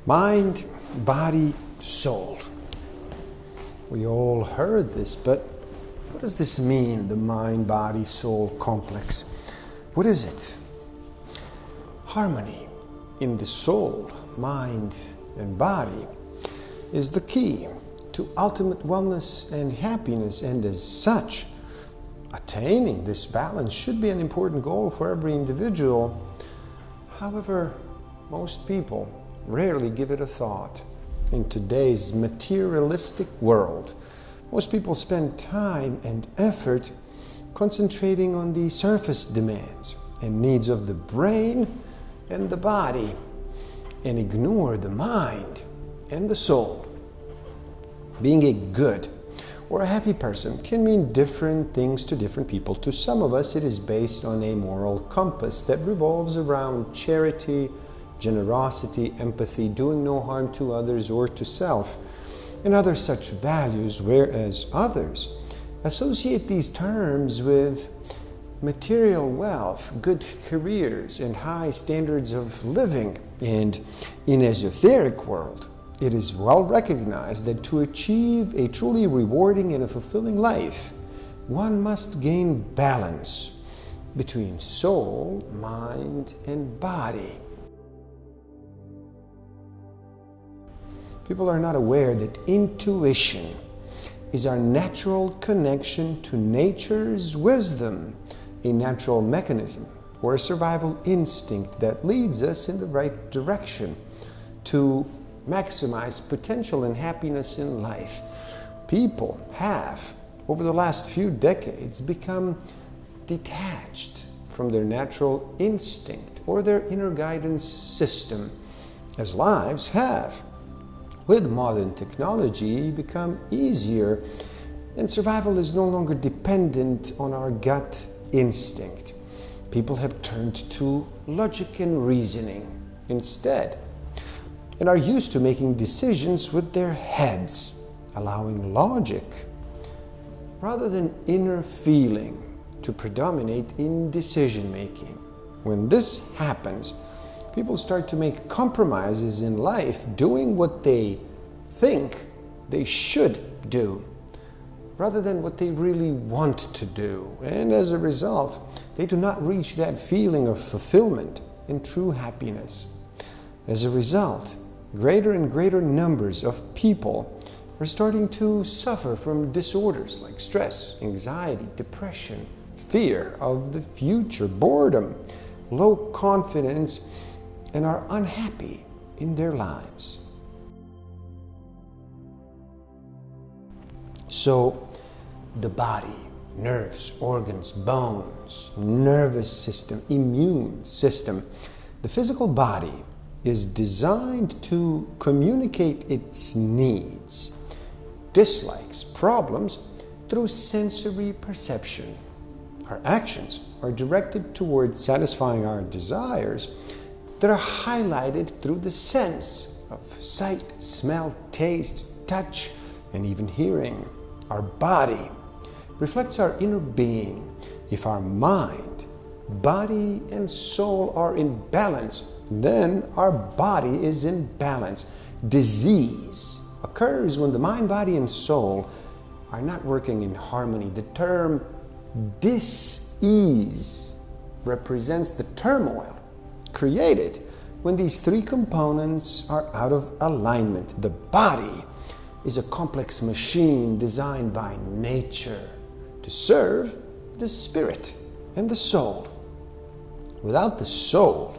Mind, body, soul. We all heard this, but what does this mean, the mind, body, soul complex? What is it? Harmony in the soul, mind, and body is the key to ultimate wellness and happiness, and as such, attaining this balance should be an important goal for every individual. However, most people rarely give it a thought. In today's materialistic world, most people spend time and effort concentrating on the surface demands and needs of the brain and the body, and ignore the mind and the soul. Being a good or a happy person can mean different things to different people. To some of us, it is based on a moral compass that revolves around charity, generosity, empathy, doing no harm to others or to self, and other such values, whereas others associate these terms with material wealth, good careers, and high standards of living. And in an esoteric world, it is well recognized that to achieve a truly rewarding and a fulfilling life, one must gain balance between soul, mind, and body. People are not aware that intuition is our natural connection to nature's wisdom, a natural mechanism or a survival instinct that leads us in the right direction to maximize potential and happiness in life. People have, over the last few decades, become detached from their natural instinct or their inner guidance system, as lives have, with modern technology, become easier, and survival is no longer dependent on our gut instinct. People have turned to logic and reasoning instead, and are used to making decisions with their heads, allowing logic rather than inner feeling to predominate in decision making. When this happens, people start to make compromises in life, doing what they think they should do rather than what they really want to do. And as a result, they do not reach that feeling of fulfillment and true happiness. As a result, greater and greater numbers of people are starting to suffer from disorders like stress, anxiety, depression, fear of the future, boredom, low confidence, and are unhappy in their lives. So, the body, nerves, organs, bones, nervous system, immune system, the physical body is designed to communicate its needs, dislikes, problems through sensory perception. Our actions are directed towards satisfying our desires that are highlighted through the sense of sight, smell, taste, touch, and even hearing. Our body reflects our inner being. If our mind, body, and soul are in balance, then our body is in balance. Disease occurs when the mind, body, and soul are not working in harmony. The term dis-ease represents the turmoil created when these three components are out of alignment. The body is a complex machine designed by nature to serve the spirit and the soul. Without the soul,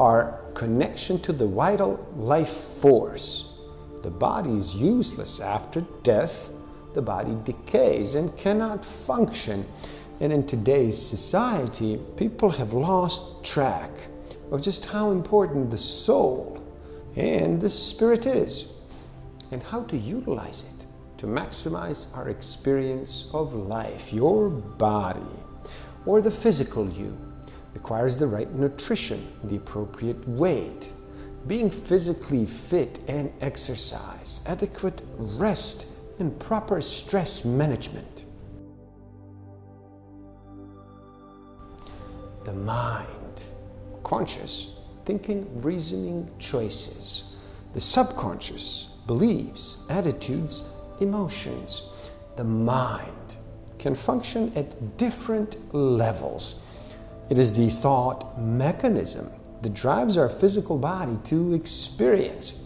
our connection to the vital life force, the body is useless. After death, the body decays and cannot function. And in today's society, people have lost track of just how important the soul and the spirit is, and how to utilize it to maximize our experience of life. Your body, or the physical you, requires the right nutrition, the appropriate weight, being physically fit and exercise, adequate rest, and proper stress management. The mind, conscious, thinking, reasoning choices, the subconscious, beliefs, attitudes, emotions. The mind can function at different levels. It is the thought mechanism that drives our physical body to experience.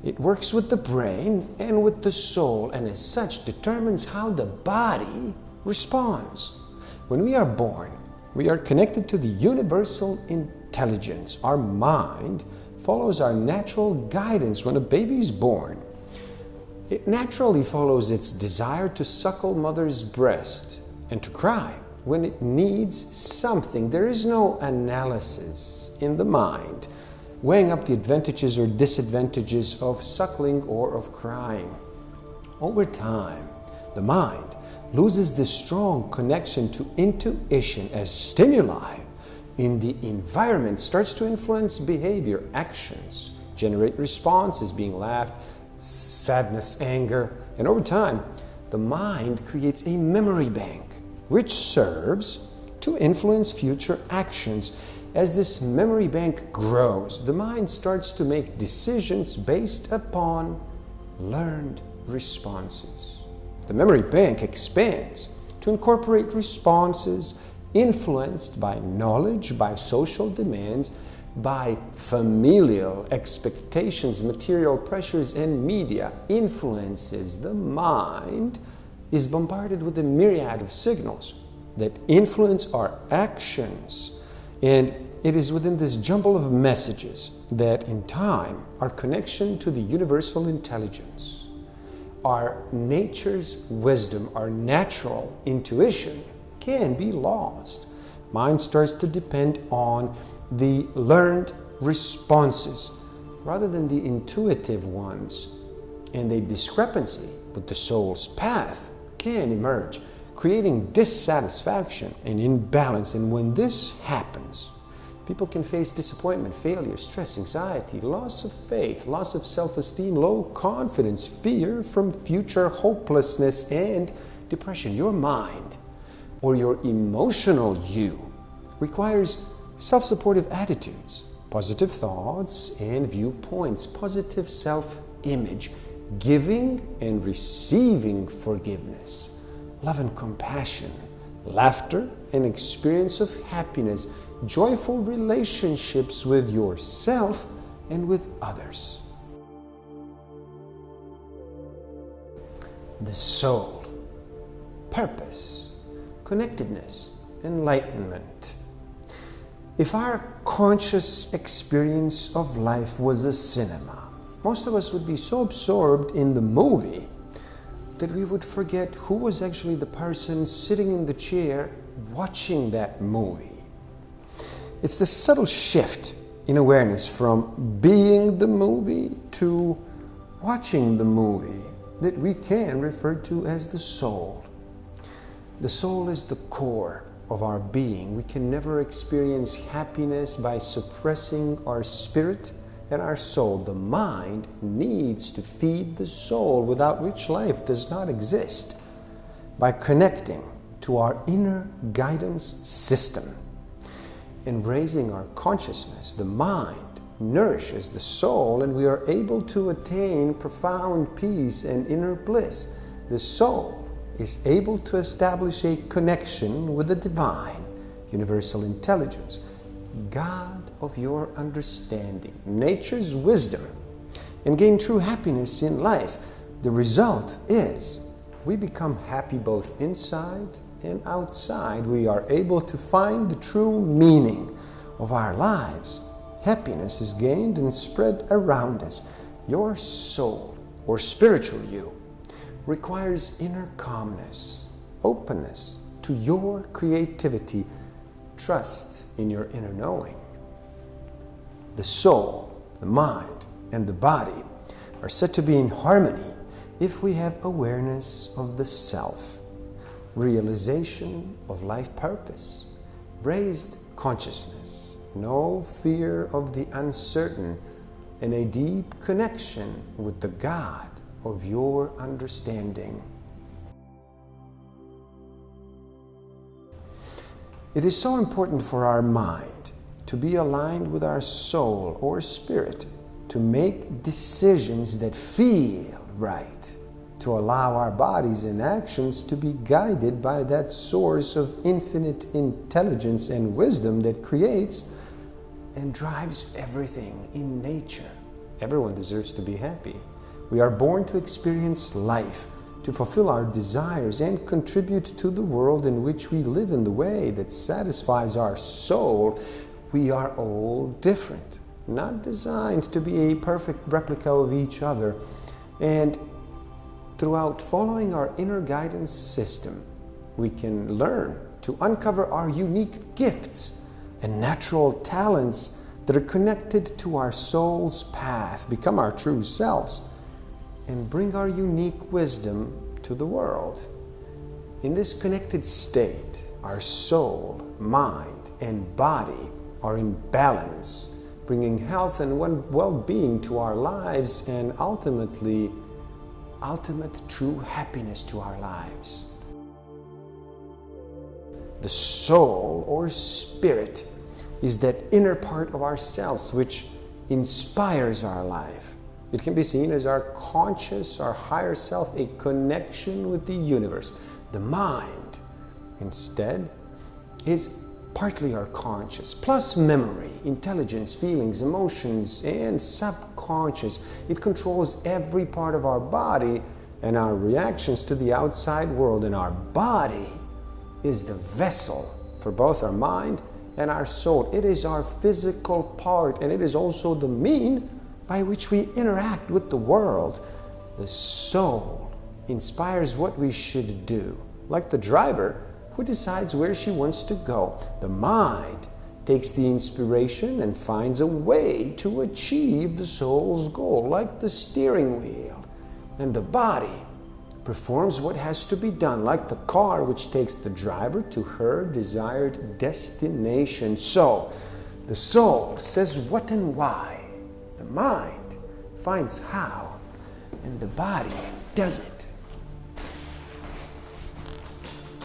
It works with the brain and with the soul, and as such determines how the body responds. When we are born, we are connected to the universal intelligence. Our mind follows our natural guidance when a baby is born. It naturally follows its desire to suckle mother's breast and to cry when it needs something. There is no analysis in the mind weighing up the advantages or disadvantages of suckling or of crying. Over time, the mind loses this strong connection to intuition as stimuli in the environment starts to influence behavior, actions, generate responses, being laughed, sadness, anger, and over time, the mind creates a memory bank which serves to influence future actions. As this memory bank grows, the mind starts to make decisions based upon learned responses. The memory bank expands to incorporate responses influenced by knowledge, by social demands, by familial expectations, material pressures, and media influences. The mind is bombarded with a myriad of signals that influence our actions. And it is within this jumble of messages that in time, our connection to the universal intelligence, our nature's wisdom, our natural intuition can be lost. Mind starts to depend on the learned responses rather than the intuitive ones. And a discrepancy with the soul's path can emerge, creating dissatisfaction and imbalance. And when this happens, people can face disappointment, failure, stress, anxiety, loss of faith, loss of self-esteem, low confidence, fear from future hopelessness, and depression. Your mind or your emotional you requires self-supportive attitudes, positive thoughts and viewpoints, positive self-image, giving and receiving forgiveness, love and compassion, laughter and experience of happiness, joyful relationships with yourself and with others. The soul, purpose, connectedness, enlightenment. If our conscious experience of life was a cinema, most of us would be so absorbed in the movie that we would forget who was actually the person sitting in the chair watching that movie. It's the subtle shift in awareness from being the movie to watching the movie that we can refer to as the soul. The soul is the core of our being. We can never experience happiness by suppressing our spirit and our soul. The mind needs to feed the soul, without which life does not exist. By connecting to our inner guidance system and raising our consciousness, the mind nourishes the soul, and we are able to attain profound peace and inner bliss. The soul is able to establish a connection with the divine, universal intelligence, God of your understanding, nature's wisdom, and gain true happiness in life. The result is we become happy both inside and outside. We are able to find the true meaning of our lives. Happiness is gained and spread around us. Your soul, or spiritual you, requires inner calmness, openness to your creativity, trust in your inner knowing. The soul, the mind, and the body are said to be in harmony if we have awareness of the self, realization of life purpose, raised consciousness, no fear of the uncertain, and a deep connection with the God of your understanding. It is so important for our mind to be aligned with our soul or spirit, to make decisions that feel right, to allow our bodies and actions to be guided by that source of infinite intelligence and wisdom that creates and drives everything in nature. Everyone deserves to be happy. We are born to experience life, to fulfill our desires and contribute to the world in which we live in the way that satisfies our soul. We are all different, not designed to be a perfect replica of each other. And throughout following our inner guidance system, we can learn to uncover our unique gifts and natural talents that are connected to our soul's path, become our true selves, and bring our unique wisdom to the world. In this connected state, our soul, mind, and body are in balance, bringing health and well-being to our lives and ultimate true happiness to our lives. The soul or spirit is that inner part of ourselves which inspires our life. It can be seen as our conscious, our higher self, a connection with the universe. The mind, instead, is partly our conscious, plus memory, intelligence, feelings, emotions, and subconscious. It controls every part of our body and our reactions to the outside world. And our body is the vessel for both our mind and our soul. It is our physical part, and it is also the mean by which we interact with the world. The soul inspires what we should do, like the driver who decides where she wants to go. The mind takes the inspiration and finds a way to achieve the soul's goal, like the steering wheel. And the body performs what has to be done, like the car which takes the driver to her desired destination. So, the soul says what and why, the mind finds how, and the body does it.